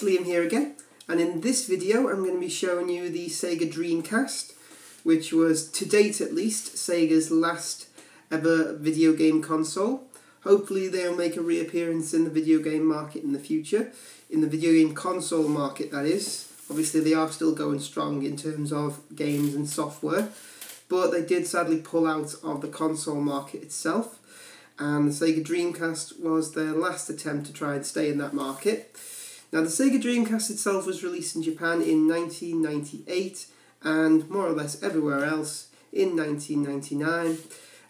Liam here again, and in this video I'm going to be showing you the Sega Dreamcast, which was, to date at least, Sega's last ever video game console. Hopefully they'll make a reappearance in the video game market in the future, in the video game console market that is. Obviously they are still going strong in terms of games and software, but they did sadly pull out of the console market itself. And the Sega Dreamcast was their last attempt to try and stay in that market. Now the Sega Dreamcast itself was released in Japan in 1998 and more or less everywhere else in 1999,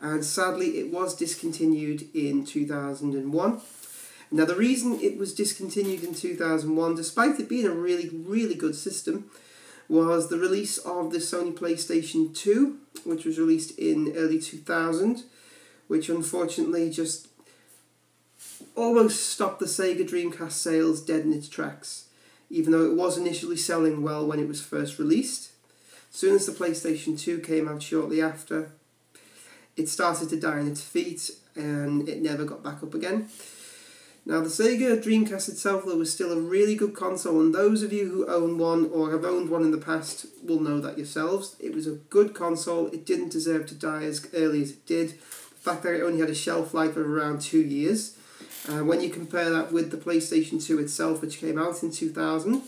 and sadly it was discontinued in 2001. Now the reason it was discontinued in 2001, despite it being a really good system, was the release of the Sony PlayStation 2, which was released in early 2000. Which unfortunately just almost stopped the Sega Dreamcast sales dead in its tracks, even though it was initially selling well when it was first released. As soon as the PlayStation 2 came out shortly after, it started to die on its feet and it never got back up again. Now the Sega Dreamcast itself, though, was still a really good console, and those of you who own one or have owned one in the past will know that yourselves. It was a good console. It didn't deserve to die as early as it did. The fact that it only had a shelf life of around 2 years. When you compare that with the PlayStation 2 itself, which came out in 2000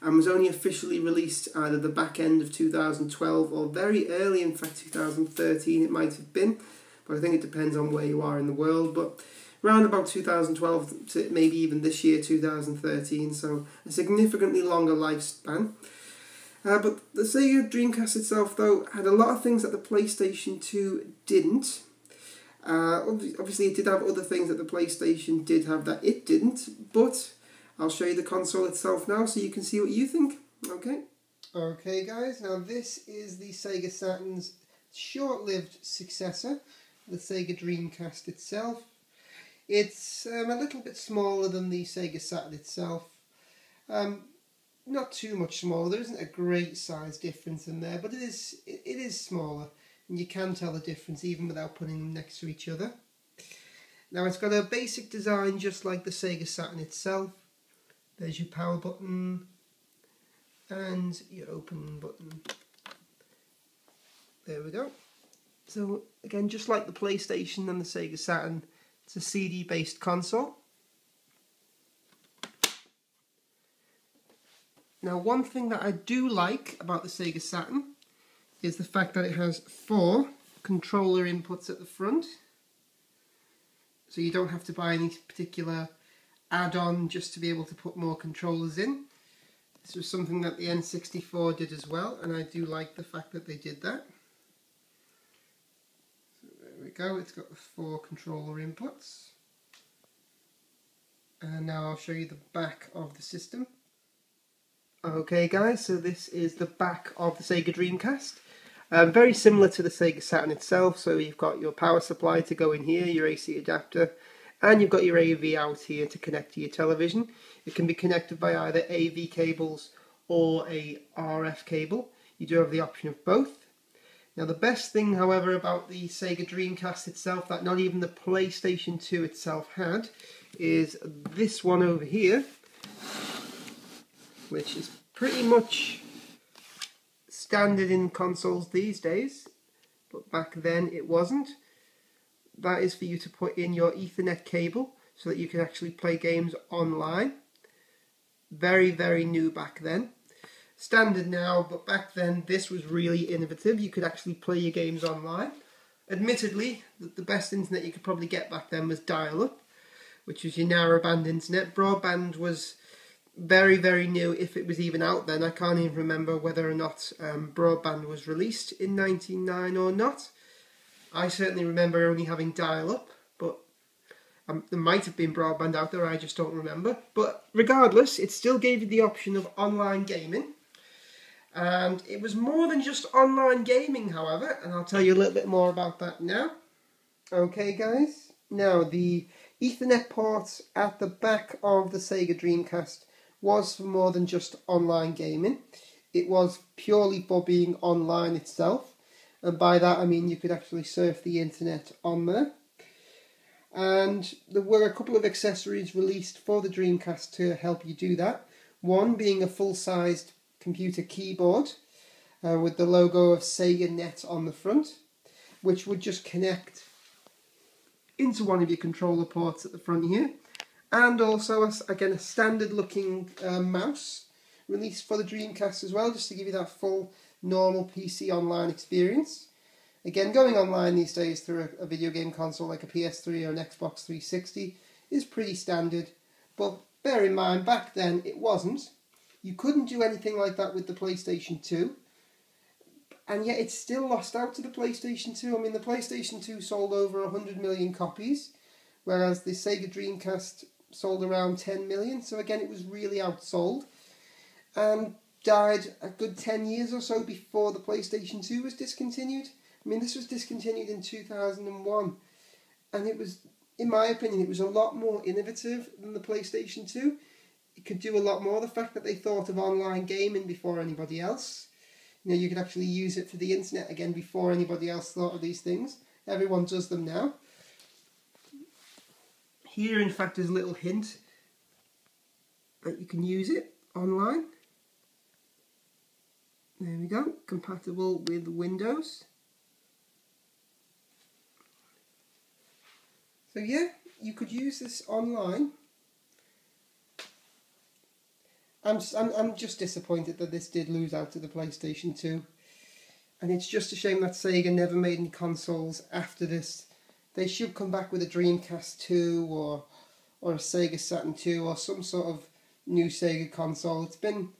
and was only officially released either the back end of 2012 or very early, in fact 2013 it might have been, but I think it depends on where you are in the world, but around about 2012 to maybe even this year 2013, so a significantly longer lifespan. But the Sega Dreamcast itself, though, had a lot of things that the PlayStation 2 didn't. Obviously it did have other things that the PlayStation did have that it didn't, but I'll show you the console itself now so you can see what you think. Okay guys, now this is the Sega Saturn's short-lived successor, the Sega Dreamcast itself. It's a little bit smaller than the Sega Saturn itself. Not too much smaller. There isn't a great size difference in there, but it is smaller. And you can tell the difference even without putting them next to each other. Now it's got a basic design just like the Sega Saturn itself. There's your power button and your open button. There we go. So again, just like the PlayStation and the Sega Saturn, it's a CD based console. Now one thing that I do like about the Sega Saturn is the fact that it has 4 controller inputs at the front. So you don't have to buy any particular add-on just to be able to put more controllers in. This was something that the N64 did as well, and I do like the fact that they did that. So there we go, it's got the 4 controller inputs. And now I'll show you the back of the system. Okay guys, so this is the back of the Sega Dreamcast. Very similar to the Sega Saturn itself, so you've got your power supply to go in here, your AC adapter, and you've got your AV out here to connect to your television. It can be connected by either AV cables or a RF cable. You do have the option of both. Now the best thing, however, about the Sega Dreamcast itself that not even the PlayStation 2 itself had is this one over here, which is pretty much standard in consoles these days, but back then it wasn't. That is for you to put in your Ethernet cable so that you can actually play games online. Very new back then. Standard now, but back then this was really innovative. You could actually play your games online. Admittedly, the best internet you could probably get back then was dial-up, which was your narrowband internet. Broadband was very new, if it was even out then. I can't even remember whether or not broadband was released in 1999 or not. I certainly remember only having dial-up, but there might have been broadband out there, I just don't remember. But regardless, it still gave you the option of online gaming. And it was more than just online gaming, however, and I'll tell you a little bit more about that now. Okay guys, now the Ethernet port at the back of the Sega Dreamcast was for more than just online gaming. It was purely for being online itself, and by that I mean you could actually surf the internet on there. And there were a couple of accessories released for the Dreamcast to help you do that. One being a full-sized computer keyboard with the logo of Sega Net on the front, which would just connect into one of your controller ports at the front here. And also, again, a standard looking mouse released for the Dreamcast as well, just to give you that full normal PC online experience. Again, going online these days through a video game console like a PS3 or an Xbox 360 is pretty standard, but bear in mind, back then it wasn't. You couldn't do anything like that with the PlayStation 2, and yet it still lost out to the PlayStation 2. I mean, the PlayStation 2 sold over 100 million copies, whereas the Sega Dreamcast sold around 10 million, so again it was really outsold, and died a good 10 years or so before the PlayStation 2 was discontinued. I mean, this was discontinued in 2001, and it was, in my opinion, it was a lot more innovative than the PlayStation 2. It could do a lot more. The fact that they thought of online gaming before anybody else. You know, you could actually use it for the internet again before anybody else thought of these things. Everyone does them now. Here, in fact, is a little hint that you can use it online. There we go, compatible with Windows. So yeah, you could use this online. I'm just disappointed that this did lose out to the PlayStation 2. And it's just a shame that Sega never made any consoles after this. They should come back with a Dreamcast 2 or a Sega Saturn 2 or some sort of new Sega console. It's been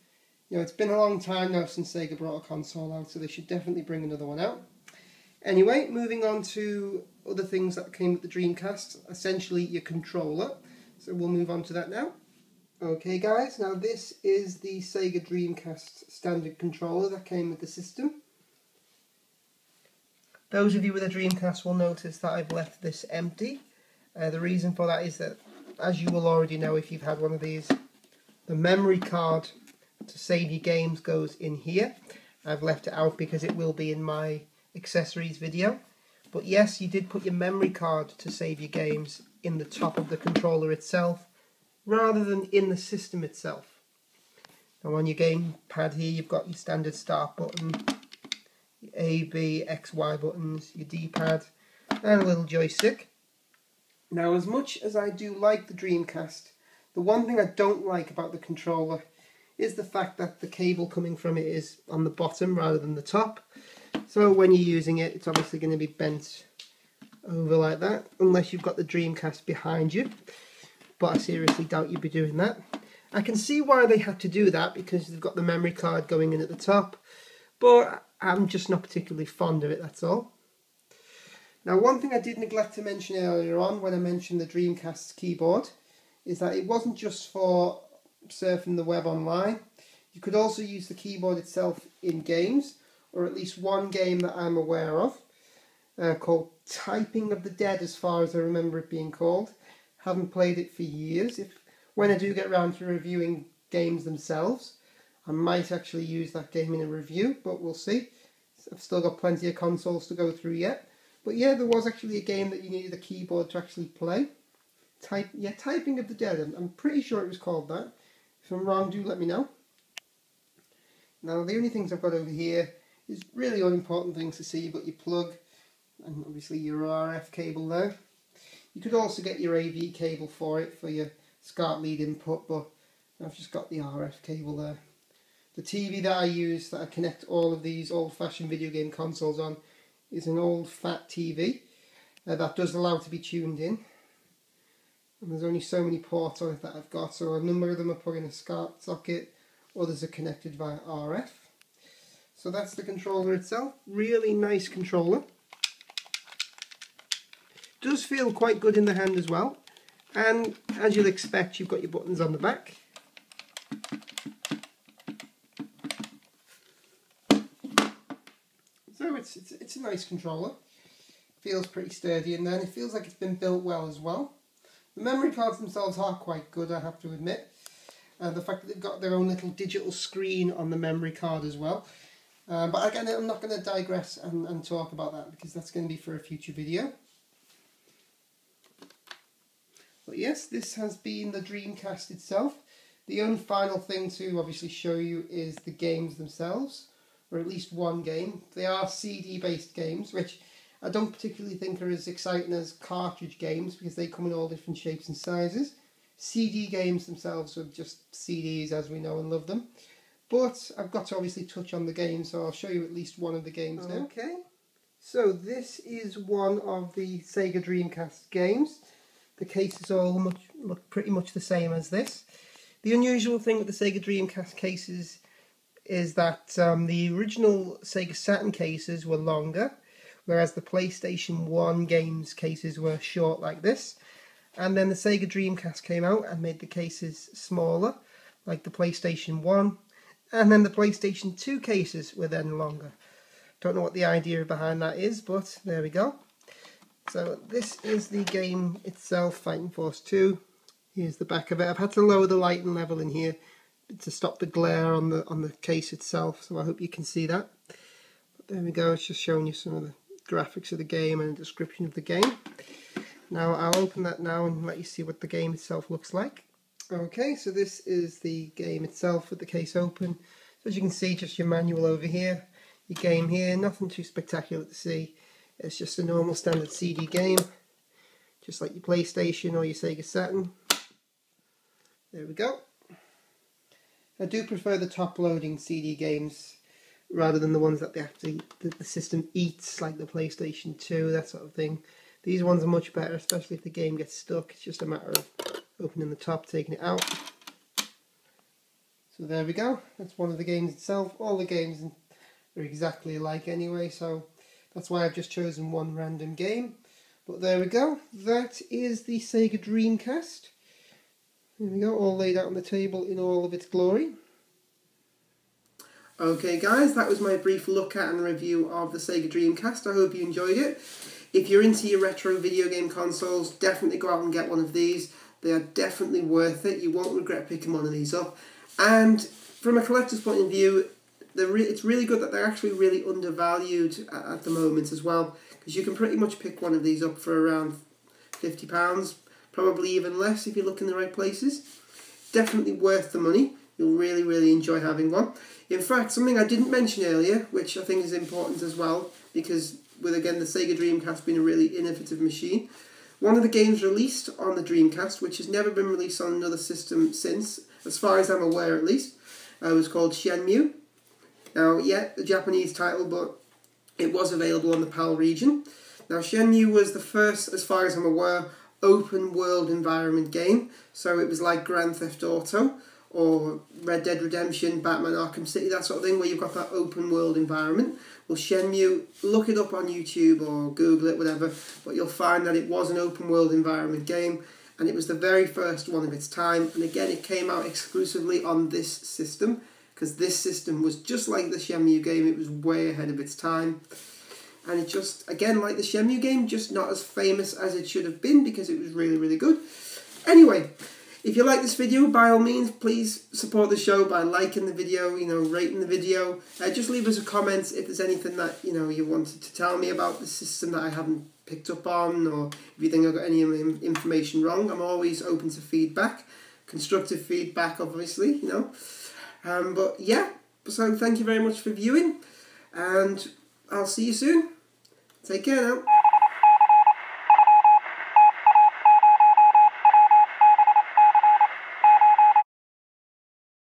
a long time now since Sega brought a console out, so they should definitely bring another one out. Anyway, moving on to other things that came with the Dreamcast, essentially your controller. So we'll move on to that now. Okay guys, now this is the Sega Dreamcast standard controller that came with the system. Those of you with a Dreamcast will notice that I've left this empty. The reason for that is that, as you will already know if you've had one of these, the memory card to save your games goes in here. I've left it out because it will be in my accessories video. But yes, you did put your memory card to save your games in the top of the controller itself, rather than in the system itself. Now on your gamepad here you've got your standard start button, your A, B, X, Y buttons, your D-pad, and a little joystick. Now, as much as I do like the Dreamcast, the one thing I don't like about the controller is the fact that the cable coming from it is on the bottom rather than the top. So when you're using it, it's obviously going to be bent over like that, unless you've got the Dreamcast behind you. But I seriously doubt you'd be doing that. I can see why they had to do that, because they've got the memory card going in at the top, but I'm just not particularly fond of it, that's all. Now, one thing I did neglect to mention earlier on when I mentioned the Dreamcast keyboard is that it wasn't just for surfing the web online. You could also use the keyboard itself in games, or at least one game that I'm aware of, called Typing of the Dead, as far as I remember it being called. Haven't played it for years. When I do get around to reviewing games themselves, I might actually use that game in a review, but we'll see. I've still got plenty of consoles to go through yet. But yeah, there was actually a game that you needed a keyboard to actually play. Typing of the Dead. I'm pretty sure it was called that. If I'm wrong, do let me know. Now, the only things I've got over here is really unimportant things to see. You've got your plug and obviously your RF cable there. You could also get your AV cable for it, for your SCART lead input, but I've just got the RF cable there. The TV that I use, that I connect all of these old-fashioned video game consoles on, is an old fat TV that does allow to be tuned in. And there's only so many ports on it that I've got, so a number of them are put in a SCART socket, others are connected via RF. So that's the controller itself. Really nice controller. Does feel quite good in the hand as well. And as you'll expect, you've got your buttons on the back. So it's a nice controller. Feels pretty sturdy in there, and it feels like it's been built well as well. The memory cards themselves are quite good, I have to admit. The fact that they've got their own little digital screen on the memory card as well. But again, I'm not going to digress and talk about that, because that's going to be for a future video. But yes, this has been the Dreamcast itself. The only final thing to obviously show you is the games themselves, or at least one game. They are CD based games, which I don't particularly think are as exciting as cartridge games because they come in all different shapes and sizes. CD games themselves are just CDs as we know and love them. But I've got to obviously touch on the game, so I'll show you at least one of the games now. Okay, so this is one of the Sega Dreamcast games. The cases all look pretty much the same as this. The unusual thing with the Sega Dreamcast cases is that the original Sega Saturn cases were longer, whereas the PlayStation 1 games cases were short like this. And then the Sega Dreamcast came out and made the cases smaller, like the PlayStation 1. And then the PlayStation 2 cases were then longer. Don't know what the idea behind that is, but there we go. So this is the game itself, Fighting Force 2. Here's the back of it. I've had to lower the lighting level in here to stop the glare on the case itself, so I hope you can see that. But there we go, it's just showing you some of the graphics of the game and a description of the game. Now I'll open that now and let you see what the game itself looks like. Okay, so this is the game itself with the case open. So as you can see, just your manual over here, your game here, nothing too spectacular to see. It's just a normal standard CD game, just like your PlayStation or your Sega Saturn. There we go. I do prefer the top-loading CD games rather than the ones that the system eats, like the PlayStation 2, that sort of thing. These ones are much better, especially if the game gets stuck. It's just a matter of opening the top, taking it out. So there we go. That's one of the games itself. All the games are exactly alike anyway, so that's why I've just chosen one random game. But there we go. That is the Sega Dreamcast. There we go, all laid out on the table in all of its glory. Okay guys, that was my brief look at and review of the Sega Dreamcast. I hope you enjoyed it. If you're into your retro video game consoles, definitely go out and get one of these. They are definitely worth it. You won't regret picking one of these up. And from a collector's point of view, it's really good that they're actually really undervalued at the moment as well, because you can pretty much pick one of these up for around £50, probably even less if you look in the right places. Definitely worth the money. You'll really, really enjoy having one. In fact, something I didn't mention earlier, which I think is important as well, because with, again, the Sega Dreamcast being a really innovative machine, one of the games released on the Dreamcast, which has never been released on another system since, as far as I'm aware at least, was called Shenmue. Now, yeah, the Japanese title, but it was available on the PAL region. Now, Shenmue was the first, as far as I'm aware, open world environment game. So it was like Grand Theft Auto or Red Dead Redemption, Batman Arkham City, that sort of thing, where you've got that open world environment. Well, Shenmue, look it up on YouTube or Google it, whatever, but you'll find that it was an open world environment game, and it was the very first one of its time. And again, it came out exclusively on this system, because this system was just like the Shenmue game. It was way ahead of its time. And it just, again, like the Shenmue game, just not as famous as it should have been, because it was really, really good. Anyway, if you like this video, by all means, please support the show by liking the video, rating the video. Just leave us a comment if there's anything that, you wanted to tell me about the system that I haven't picked up on, or if you think I've got any information wrong. I'm always open to feedback, constructive feedback, obviously, But yeah, so thank you very much for viewing, and I'll see you soon. Take care now.